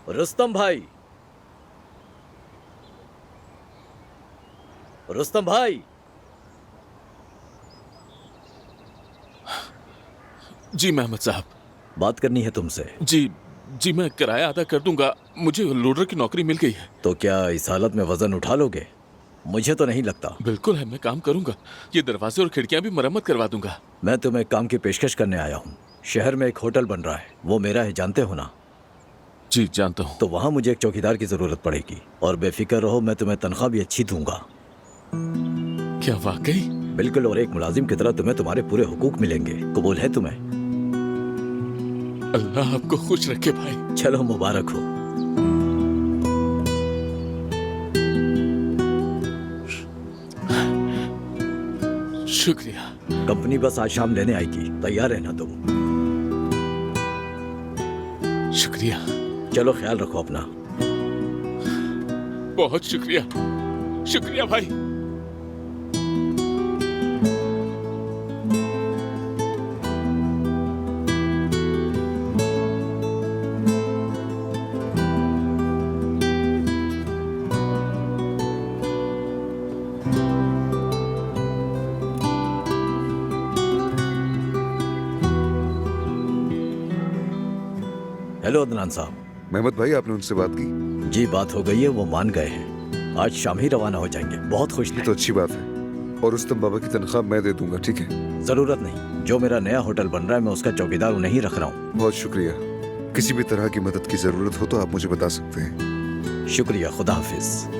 रुस्तम भाई, रुस्तम भाई। जी मेहमद साहब। बात करनी है तुमसे। जी मैं किराया अदा कर दूंगा, मुझे लोडर की नौकरी मिल गई है। तो क्या इस हालत में वजन उठा लोगे? मुझे तो नहीं लगता। बिल्कुल है, मैं काम करूंगा। ये दरवाजे और खिड़कियां भी मरम्मत करवा दूंगा। मैं तुम्हें काम की पेशकश करने आया हूँ। शहर में एक होटल बन रहा है, वो मेरा है, जानते हो ना? जी जानता हूँ। तो वहाँ मुझे एक चौकीदार की जरूरत पड़ेगी, और बेफिक्र रहो, मैं तुम्हें तनख्वाह भी अच्छी दूंगा। क्या वाकई? बिल्कुल, और एक मुलाजिम की तरह तुम्हें तुम्हारे पूरे हुकूक मिलेंगे। कबूल है तुम्हें? अल्लाह आपको खुश रखे भाई। चलो, मुबारक हो। शुक्रिया। कंपनी बस आज शाम लेने आएगी, तैयार रहना तुम। शुक्रिया। चलो, ख्याल रखो अपना। बहुत शुक्रिया। शुक्रिया भाई। हेलो अदनान साहब। मेहमद भाई, आपने उनसे बात की? जी, बात हो गई है, वो मान गए हैं। आज शाम ही रवाना हो जाएंगे। बहुत खुश ये तो अच्छी बात है। और रुस्तम बाबा की तनख्वाह मैं दे दूंगा, ठीक है? जरूरत नहीं, जो मेरा नया होटल बन रहा है मैं उसका चौकीदार उन्हें ही रख रहा हूँ। बहुत शुक्रिया। किसी भी तरह की मदद की जरूरत हो तो आप मुझे बता सकते हैं। शुक्रिया, खुदा हाफिज।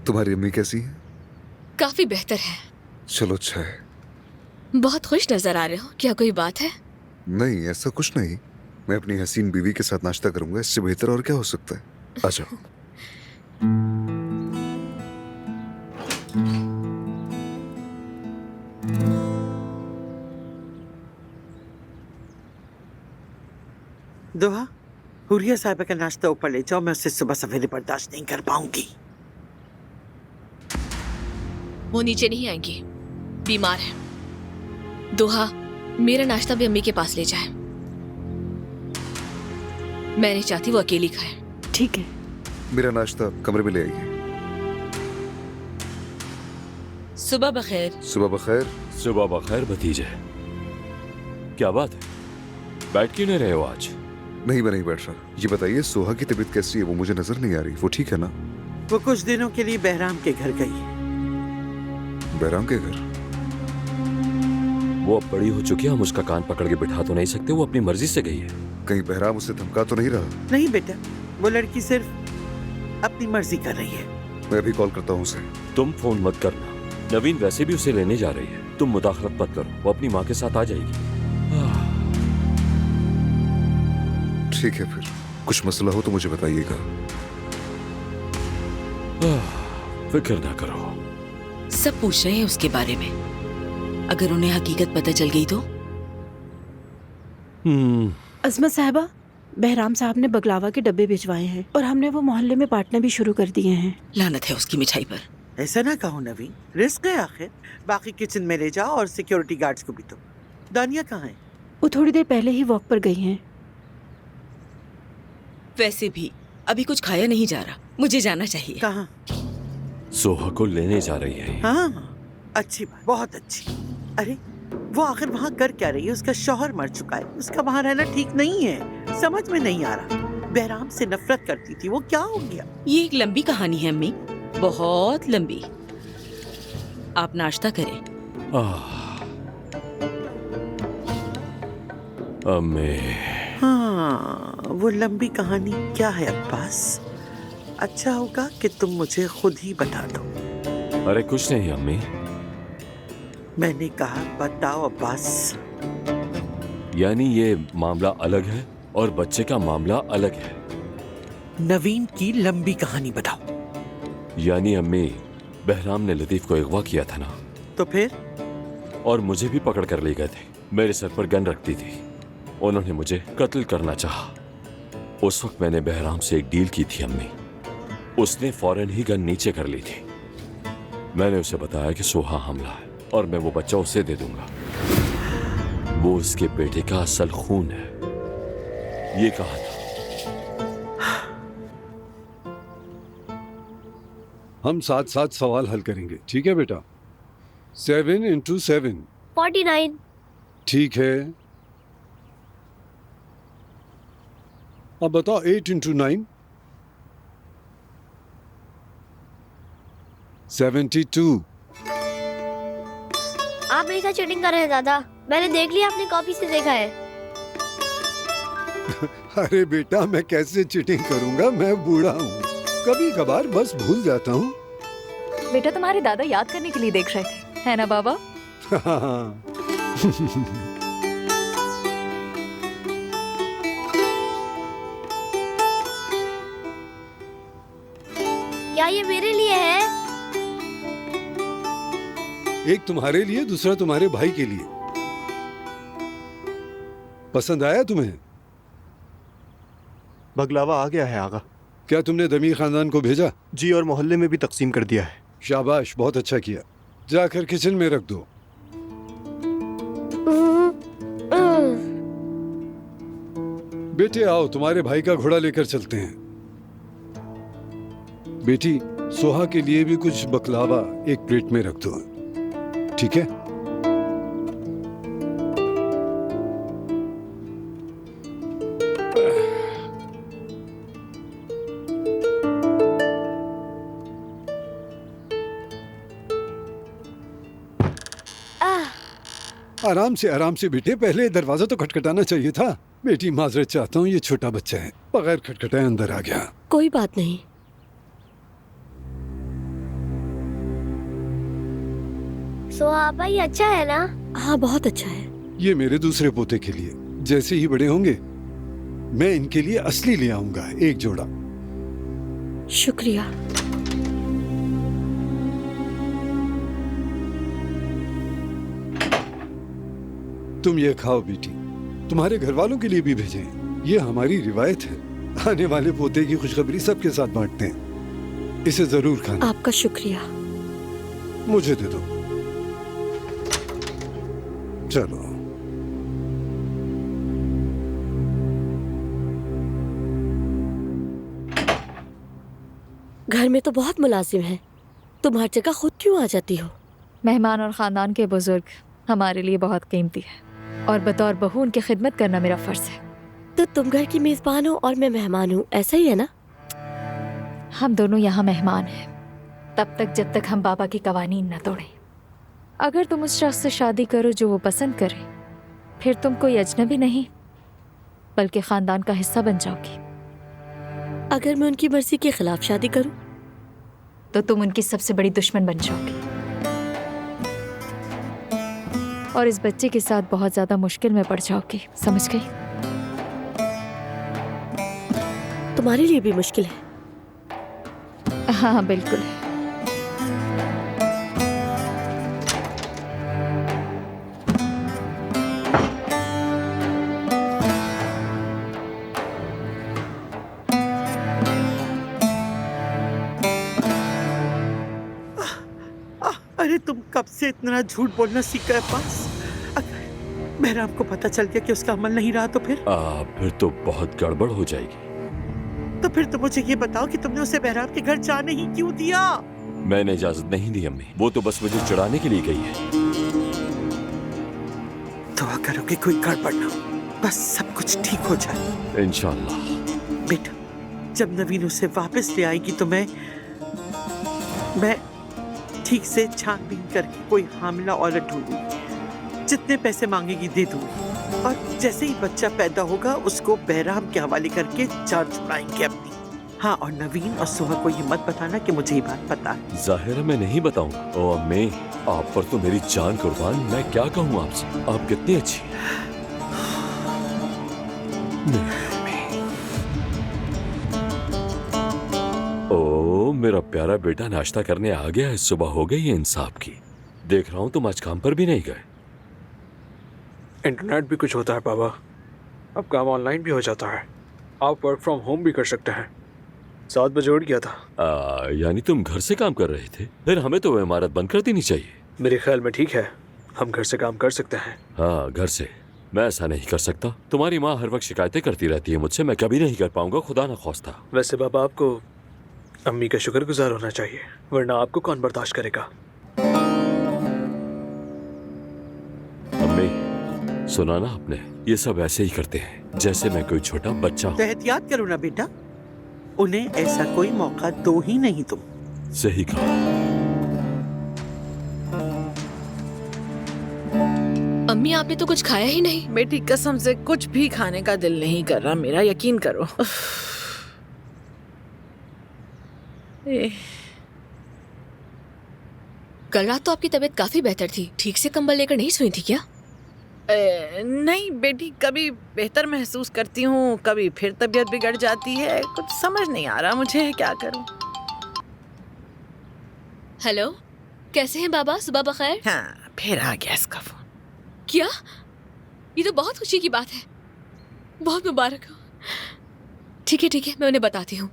तुम्हारी अम्मी कैसी है? काफी बेहतर है। चलो, अच्छा है। बहुत खुश नजर आ रहे हो, क्या कोई बात है? नहीं, ऐसा कुछ नहीं। मैं अपनी हसीन बीवी के साथ नाश्ता करूंगा, इससे बेहतर और क्या हो सकता है। आ जाओ। दोहा, हुरिया साहिबा का नाश्ता ऊपर ले जाओ, मैं उससे सुबह सवेरे बर्दाश्त नहीं कर पाऊंगी। वो नीचे नहीं आएंगी, बीमार है। दोहा, मेरा नाश्ता भी अम्मी के पास ले जाए। मैं नहीं चाहती वो अकेली खाए। ठीक है। मेरा नाश्ता कमरे में ले आइए। सुबह बखैर। सुबह बखैर। सुबह बखैर भतीजे। क्या बात है, बैठ क्यों नहीं रहे हो आज? नहीं, मैं नहीं बैठ रहा। ये बताइए, सोहा की तबीयत कैसी है? वो मुझे नजर नहीं आ रही। वो ठीक है ना? वो कुछ दिनों के लिए बहराम के घर गई है। बहराम के घर? वो अब बड़ी हो चुकी है, हम उसका कान पकड़ के बिठा तो नहीं सकते। वो अपनी मर्जी से गई है। कहीं बहराम उसे धमका तो नहीं रहा? नहीं बेटा, वो लड़की सिर्फ अपनी मर्जी कर रही है। मैं अभी कॉल करता हूँ उसे। तुम फोन मत करना, नवीन वैसे भी उसे लेने जा रही है। तुम मुदाखलत मत करो, वो अपनी माँ के साथ आ जाएगी। ठीक है, फिर कुछ मसला हो तो मुझे बताइएगा। फिक्र ना करो। सब पूछ रहे हैं उसके बारे में, अगर उन्हें हकीकत पता चल गई तो? अजमत साहबा, बहराम साहब ने बगलावा के डब्बे भिजवाए हैं और हमने वो मोहल्ले में बांटना भी शुरू कर दिए हैं। लानत है उसकी मिठाई पर। ऐसा ना कहो नवीन, रिस्क है आखिर। बाकी किचन में ले जाओ और सिक्योरिटी गार्ड्स को भी दो। दानिया कहाँ है? वो थोड़ी देर पहले ही वॉक पर गई हैं। वैसे भी अभी कुछ खाया नहीं जा रहा, मुझे जाना चाहिए। कहाँ? सोहा को लेने जा रही है। हाँ, अच्छी बात, बहुत अच्छी। अरे वो आखिर वहाँ कर क्या रही है? उसका शौहर मर चुका है, उसका वहाँ रहना ठीक नहीं है। समझ में नहीं आ रहा। बहराम से नफरत करती थी, वो क्या हो गया? ये एक लंबी कहानी है अम्मी, बहुत लंबी। आप नाश्ता करें। अम्मी। हाँ, वो लंबी कहानी क्या है अब्बास? अच्छा होगा कि तुम मुझे खुद ही बता दो। अरे कुछ नहीं अम्मी। मैंने कहा बताओ अब्बास। यानी ये मामला अलग है और बच्चे का मामला अलग है। नवीन की लंबी कहानी बताओ। यानी अम्मी, बहराम ने लतीफ को अगवा किया था ना? तो फिर? और मुझे भी पकड़ कर ले गए थे। मेरे सर पर गन रखती थी। उन्होंने मुझे कत्ल करना चाहा। उस वक्त मैंने बहराम से एक डील की थी अम्मी। उसने फौरन ही गन नीचे कर ली थी। मैंने उसे बताया कि सोहा हमला है और मैं वो बच्चा उसे दे दूंगा। वो उसके बेटे का असल खून है, ये कहा था। हम साथ साथ सवाल हल करेंगे, ठीक है बेटा? 7 into 7। 49। ठीक है। अब बताओ 8 into 9। 72। आप मेरे साथ चीटिंग कर रहे हैं दादा। मैंने देख लिया, अपनी कॉपी से देखा है। अरे बेटा, मैं कैसे चीटिंग करूंगा? मैं बूढ़ा हूँ, कभी कभार बस भूल जाता हूँ। बेटा तुम्हारे दादा याद करने के लिए देख रहे थे, है ना बाबा? क्या ये मेरे लिए है? एक तुम्हारे लिए, दूसरा तुम्हारे भाई के लिए। पसंद आया तुम्हें? बगलावा आ गया है आगा। क्या तुमने दमी खानदान को भेजा? जी, और मोहल्ले में भी तकसीम कर दिया है। शाबाश, बहुत अच्छा किया। जाकर किचन में रख दो। बेटे आओ, तुम्हारे भाई का घोड़ा लेकर चलते हैं। बेटी, सोहा के लिए भी कुछ बकलावा एक प्लेट में रख दो, ठीक है? आराम से बेटे, पहले दरवाजा तो खटखटाना चाहिए था। बेटी माजरत चाहता हूँ, ये छोटा बच्चा है, बगैर खटखटाए अंदर आ गया। कोई बात नहीं। सोहा भाई अच्छा है ना? हाँ, बहुत अच्छा है। ये मेरे दूसरे पोते के लिए, जैसे ही बड़े होंगे मैं इनके लिए असली ले आऊंगा, एक जोड़ा। शुक्रिया। तुम ये खाओ बेटी, तुम्हारे घर वालों के लिए भी भेजें। ये हमारी रिवायत है, आने वाले पोते की खुशखबरी सबके साथ बांटते हैं। इसे जरूर खाना। आपका शुक्रिया। मुझे दे दो। चलो। घर में तो बहुत मुलाजिम हैं, तुम हर जगह खुद क्यों आ जाती हो? मेहमान और खानदान के बुजुर्ग हमारे लिए बहुत कीमती है, और बतौर बहू उनकी खिदमत करना मेरा फर्ज है। तो तुम घर की मेजबान हो और मैं मेहमान हूँ, ऐसा ही है ना? हम दोनों यहाँ मेहमान हैं, तब तक जब तक हम बाबा की कवानीन न तोड़ें। अगर तुम उस शख्स से शादी करो जो वो पसंद करे, फिर तुम कोई अजनबी नहीं बल्कि खानदान का हिस्सा बन जाओगी। अगर मैं उनकी मर्जी के खिलाफ शादी करूं, तो तुम उनकी सबसे बड़ी दुश्मन बन जाओगी, और इस बच्चे के साथ बहुत ज्यादा मुश्किल में पड़ जाओगी। समझ गई? तुम्हारे लिए भी मुश्किल है? हाँ बिल्कुल है। अरे तुम कब से इतना झूठ बोलना सीख गए पास? अगर बहराम को पता चल गया कि उसका अमल नहीं रहा तो फिर तो बहुत गड़बड़ हो जाएगी। तो फिर तुम मुझे ये बताओ कि तुमने उसे बहराम के घर जाने ही क्यों दिया? मैंने इजाजत नहीं दी अम्मी, वो तो बस मुझे चुराने के लिए गई है। दुआ करो कि कोई गड़बड़ ना हो, बस सब कुछ ठीक हो जाए। इंशाल्लाह। बेटा, जब नवीन उसे वापस ले आएगी तो मैं ठीक से छानबीन करके कोई हामिला औरत ढूंढूंगी, जितने पैसे मांगेगी दे दूंगी, और जैसे ही बच्चा पैदा होगा उसको बहराम के हवाले करके जान छुड़ाएंगे अपनी। हाँ, और नवीन और सोहा को ये मत बताना कि मुझे ये बात पता है। जाहिर है मैं नहीं बताऊंगा। ओ अम्मी, आप पर तो मेरी जान कुर्बान, मैं क्या कहूँ आपसे, आप कितनी अच्छी हैं। ओ मेरा प्यारा बेटा नाश्ता करने आ गया है। सुबह हो गई है इंसाफ की। देख रहा हूँ तुम आज काम पर भी नहीं गए। इंटरनेट भी कुछ होता है पापा। अब काम ऑनलाइन भी हो जाता है, आप वर्क फ्रॉम होम भी कर सकते हैं। 7 बजे उठ गया था। यानी तुम घर से काम कर रहे थे? फिर हमें तो वो इमारत बंद कर देनी चाहिए। मेरे ख्याल में ठीक है, हम घर से काम कर सकते हैं। हाँ, घर से। मैं ऐसा नहीं कर सकता। तुम्हारी माँ हर वक्त शिकायतें करती रहती है मुझसे, मैं कभी नहीं कर पाऊंगा, खुदा ना ख्वास्ता। वैसे बाबा, आपको अम्मी का शुक्रगुजार होना चाहिए, वरना आपको कौन बर्दाश्त करेगा। अम्मी, सुना ना आपने, ये सब ऐसे ही करते हैं जैसे मैं कोई छोटा बच्चा हूँ। तो एहतियात करो ना बेटा, उन्हें ऐसा कोई मौका दो ही नहीं तुम। सही कहा। अम्मी, आपने तो कुछ खाया ही नहीं। बेटी कसम से कुछ भी खाने का दिल नहीं कर रहा मेरा, यकीन करो। कल रात तो आपकी तबीयत काफी बेहतर थी, ठीक से कंबल लेकर नहीं सोई थी क्या? नहीं बेटी, कभी बेहतर महसूस करती हूँ, कभी फिर तबीयत बिगड़ जाती है, कुछ समझ नहीं आ रहा मुझे क्या करूँ। हेलो, कैसे हैं बाबा? सुबह बखैर। हाँ, फिर आ गया इसका फोन। क्या? ये तो बहुत खुशी की बात है, बहुत मुबारक हो। ठीक है, मैं उन्हें बताती हूँ।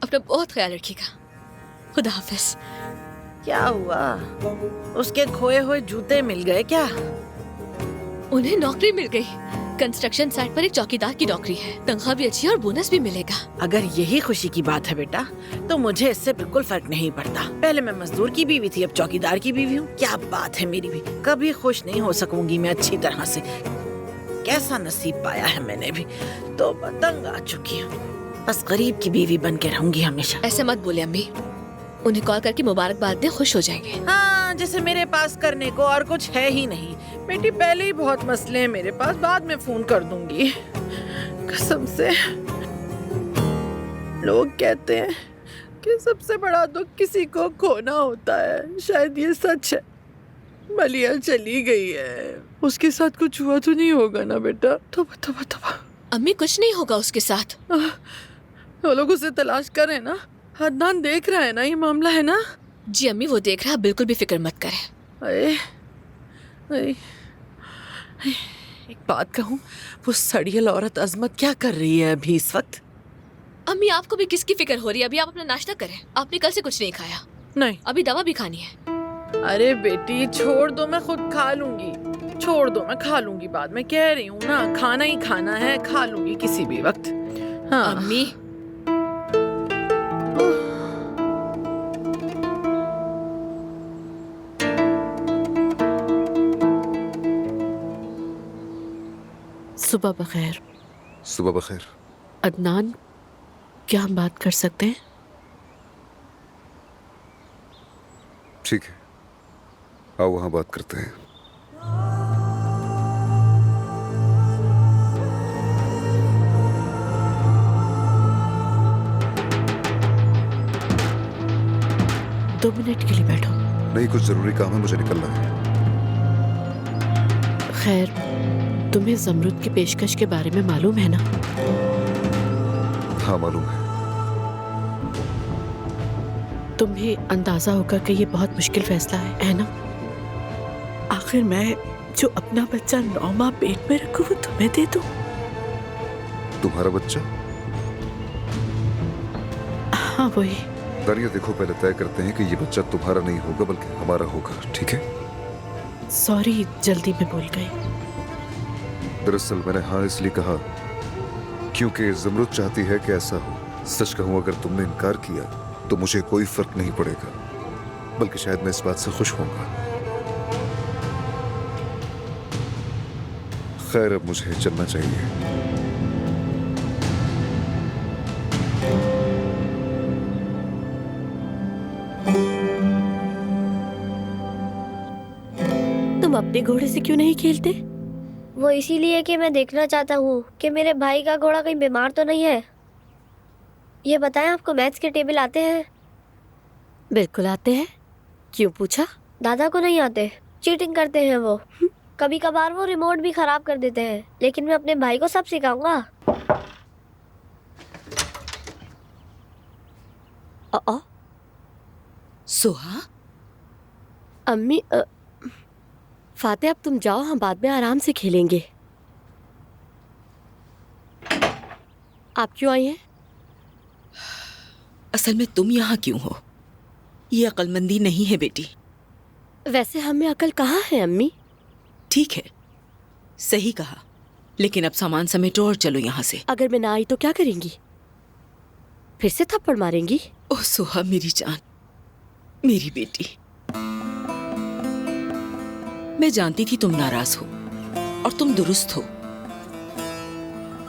अपना बहुत ख्याल रखिएगा। खुदा हाफिज। क्या हुआ? उसके खोए हुए जूते मिल गए क्या? उन्हें नौकरी मिल गई। कंस्ट्रक्शन साइट पर एक चौकीदार की नौकरी है, तनख्वाह भी अच्छी है और बोनस भी मिलेगा। अगर यही खुशी की बात है बेटा, तो मुझे इससे बिल्कुल फर्क नहीं पड़ता। पहले मैं मजदूर की बीवी थी, अब चौकीदार की बीवी हूँ। क्या बात है मेरी भी। कभी खुश नहीं हो सकूंगी मैं अच्छी तरह से। कैसा नसीब पाया है मैंने भी, तो तंग आ चुकी हूँ। बस गरीब की बीवी बन के रहूंगी हमेशा। ऐसे मत बोले अम्मी, उन्हें कॉल करके मुबारकबाद दें, खुश हो जाएंगे। हाँ, जैसे मेरे पास करने को और कुछ है ही नहीं। बेटी, पहले ही बहुत मसले हैं मेरे पास, बाद में फोन कर दूंगी। कसम से। लोग कहते हैं कि सबसे बड़ा दुख किसी को खोना होता है, शायद ये सच है। मलिया चली गई है, उसके साथ कुछ हुआ तो नहीं होगा ना बेटा? तोबा। अम्मी, कुछ नहीं होगा उसके साथ। वो लोग उसे तलाश कर रहे हैं ना, अदनान देख रहा है ना, ये मामला है ना? जी अम्मी, वो देख रहा है, बिल्कुल भी फिक्र मत करें। एक बात कहूँ, वो सड़ियल औरत अजमत क्या कर रही है अभी इस वक्त? अम्मी, आपको भी किसकी फिक्र हो रही है? अभी आप अपना नाश्ता करें। आपने कल से कुछ नहीं खाया। नहीं, अभी दवा भी खानी है। अरे बेटी छोड़ दो, मैं खुद खा लूंगी। छोड़ दो, मैं खा लूंगी बाद में, कह रही हूँ ना, खाना ही खाना है, खा लूंगी किसी भी वक्त। हाँ अम्मी, सुबह बखैर। सुबह बखैर। अदनान, क्या हम बात कर सकते हैं? ठीक है, आओ वहां बात करते हैं। दो मिनट के लिए बैठो। नहीं, कुछ जरूरी काम है, मुझे निकलना है। खैर, तुम्हें जमरुद की पेशकश के बारे में मालूम है ना? हाँ, मालूम है। तुम्हें अंदाजा होगा कि ये बहुत मुश्किल फैसला है ना? आखिर मैं जो अपना बच्चा 9 माह पेट में रखूं, वो तुम्हें दे दूं? तुम्हारा बच्चा? हाँ, वही। दानिया, देखो, पहले तय करते हैं कि ये बच्चा तुम्हारा नहीं होगा बल्कि हमारा होगा, ठीक है? सॉरी, जल्दी में बोल गई। दरअसल मैंने हाँ इसलिए कहा क्योंकि जमरुद चाहती है कि ऐसा हो। सच कहूं, अगर तुमने इनकार किया तो मुझे कोई फर्क नहीं पड़ेगा, बल्कि शायद मैं इस बात से खुश होऊंगा। खैर, अब मुझे चलना चाहिए। तुम अपने घोड़े से क्यों नहीं खेलते? वो इसीलिए कि मैं देखना चाहता हूँ कि मेरे भाई का घोड़ा कहीं बीमार तो नहीं है। ये बताएं, आपको मैथ्स के टेबल आते हैं? बिल्कुल आते हैं। क्यों पूछा? दादा को नहीं आते, चीटिंग करते हैं वो। कभी कभार वो रिमोट भी खराब कर देते हैं, लेकिन मैं अपने भाई को सब सिखाऊंगा। सुहा? अम्मी, फाते, अब तुम जाओ, हम बाद में आराम से खेलेंगे। आप क्यों आई हैं? असल में तुम यहाँ क्यों हो? ये अक्लमंदी नहीं है बेटी। वैसे हम में अकल कहाँ है अम्मी? ठीक है, सही कहा, लेकिन अब सामान समेटो और चलो यहाँ से। अगर मैं ना आई तो क्या करेंगी? फिर से थप्पड़ मारेंगी? ओह सोहा मेरी जान, मेरी बेटी, मैं जानती थी तुम नाराज हो और तुम दुरुस्त हो।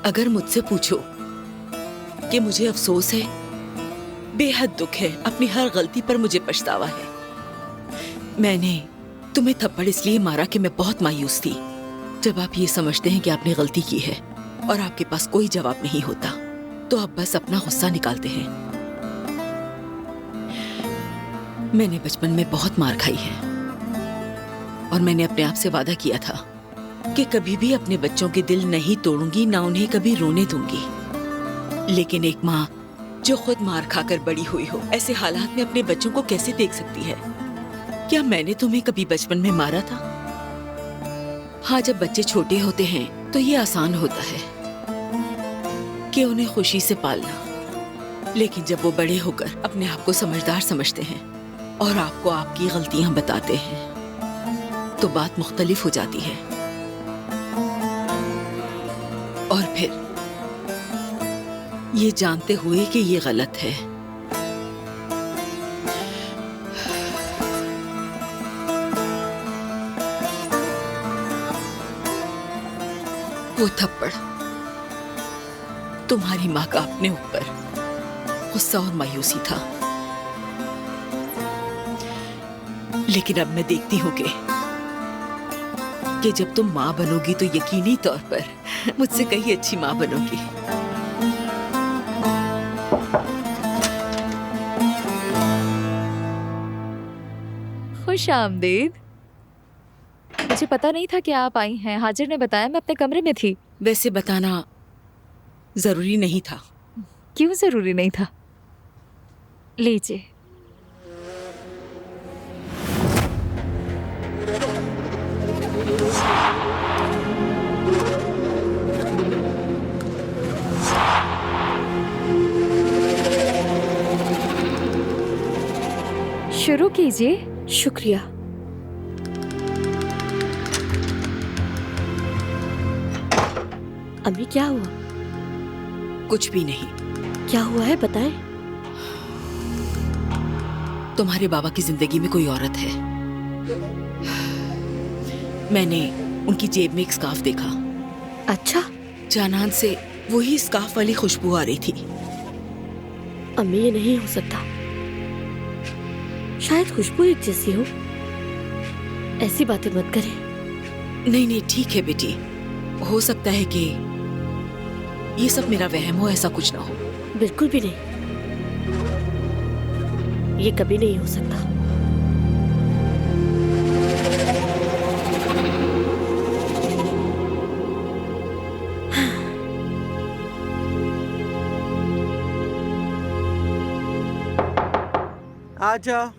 अगर मुझसे पूछो कि मुझे अफसोस है, बेहद दुख है, अपनी हर गलती पर मुझे पछतावा है। मैंने तुम्हें थप्पड़ इसलिए मारा कि मैं बहुत मायूस थी। जब आप ये समझते हैं कि आपने गलती की है और आपके पास कोई जवाब नहीं होता, तो आप बस अपना गुस्सा निकालते हैं। मैंने बचपन में बहुत मार खाई है और मैंने अपने आप से वादा किया था कि कभी भी अपने बच्चों के दिल नहीं तोड़ूंगी, ना उन्हें कभी रोने दूंगी। लेकिन एक माँ जो खुद मार खाकर बड़ी हुई हो, ऐसे हालात में अपने बच्चों को कैसे देख सकती है? क्या मैंने तुम्हें कभी बचपन में मारा था? हाँ, जब बच्चे छोटे होते हैं तो ये आसान होता है कि उन्हें खुशी से पालना, लेकिन जब वो बड़े होकर अपने आप को समझदार समझते हैं और आपको आपकी गलतियां बताते हैं, तो बात मुख्तलिफ हो जाती है। और फिर ये जानते हुए कि ये गलत है, वो थप्पड़ तुम्हारी माँ का अपने ऊपर गुस्सा और मायूसी था। लेकिन अब मैं देखती हूँ कि जब तुम माँ बनोगी तो यकीनी तौर पर मुझसे कहीं अच्छी माँ बनोगी। खुश आमदीद। मुझे पता नहीं था कि आप आई हैं। हाजिर ने बताया, मैं अपने कमरे में थी। वैसे बताना जरूरी नहीं था। क्यों जरूरी नहीं था? लीजिए। शुरू कीजिए। शुक्रिया। अम्मी क्या हुआ? कुछ भी नहीं। क्या हुआ है बताएं। तुम्हारे बाबा की जिंदगी में कोई औरत है। मैंने उनकी जेब में एक स्कार्फ देखा। अच्छा? जानान से वही स्कार्फ वाली खुशबू आ रही थी। अम्मी ये नहीं हो सकता। शायद खुशबू एक जैसी हो। ऐसी बातें मत करें। नहीं नहीं ठीक है बेटी, हो सकता है कि ये सब मेरा वहम हो, ऐसा कुछ ना हो। बिल्कुल भी नहीं, ये कभी नहीं हो सकता। आजा।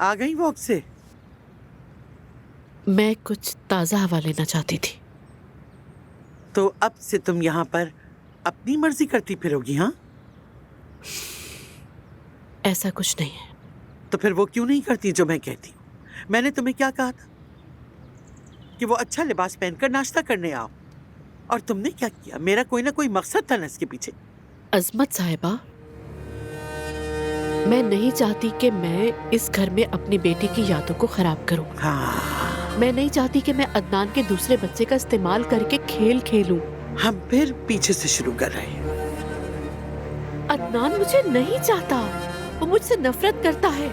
आ गई वॉक से? मैं कुछ ताज़ा हवा लेना चाहती थी। तो अब से तुम यहाँ पर अपनी मर्जी करती फिरोगी? हाँ, ऐसा कुछ नहीं है। तो फिर वो क्यों नहीं करती जो मैं कहती हूँ? मैंने तुम्हें क्या कहा था कि वो अच्छा लिबास पहनकर नाश्ता करने आओ, और तुमने क्या किया? मेरा कोई ना कोई मकसद था ना इसके पीछे। अजमत साहिबा, मैं नहीं चाहती कि मैं इस घर में अपनी बेटी की यादों को खराब करूं। हाँ। मैं नहीं चाहती कि मैं अदनान के दूसरे बच्चे का इस्तेमाल करके खेल खेलूं। हम फिर पीछे से शुरू कर रहे हैं। अदनान मुझे नहीं चाहता, वो मुझसे नफरत करता है।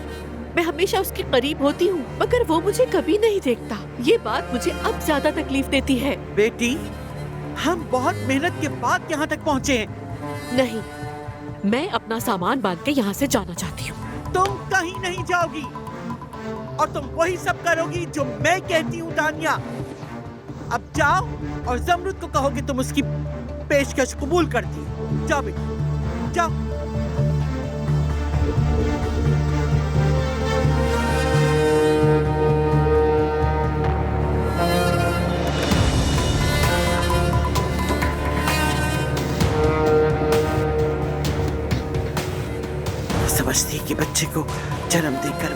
मैं हमेशा उसके करीब होती हूँ, मगर वो मुझे कभी नहीं देखता। ये बात मुझे अब ज्यादा तकलीफ देती है। बेटी, हम बहुत मेहनत के बाद यहाँ तक पहुँचे हैं। नहीं, मैं अपना सामान बांध के यहाँ से जाना चाहती हूँ। तुम कहीं नहीं जाओगी, और तुम वही सब करोगी जो मैं कहती हूँ। दानिया, अब जाओ और जमरुद को कहो कि तुम उसकी पेशकश कबूल करती हो। जाओ बेटी, जाओ।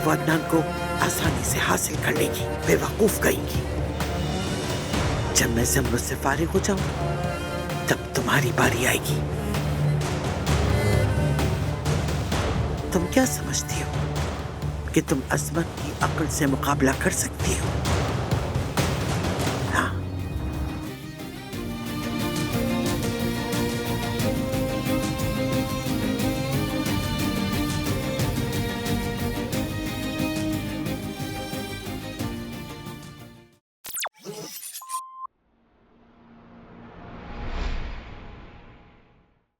वो अदनान को आसानी से हासिल कर लेगी, बेवकूफ कहेंगी। जब मैं ज़मरुद से फारिग हो जाऊंगा तब तुम्हारी बारी आएगी। तुम क्या समझती हो कि तुम अजमत की अक्ल से मुकाबला कर सकती हो?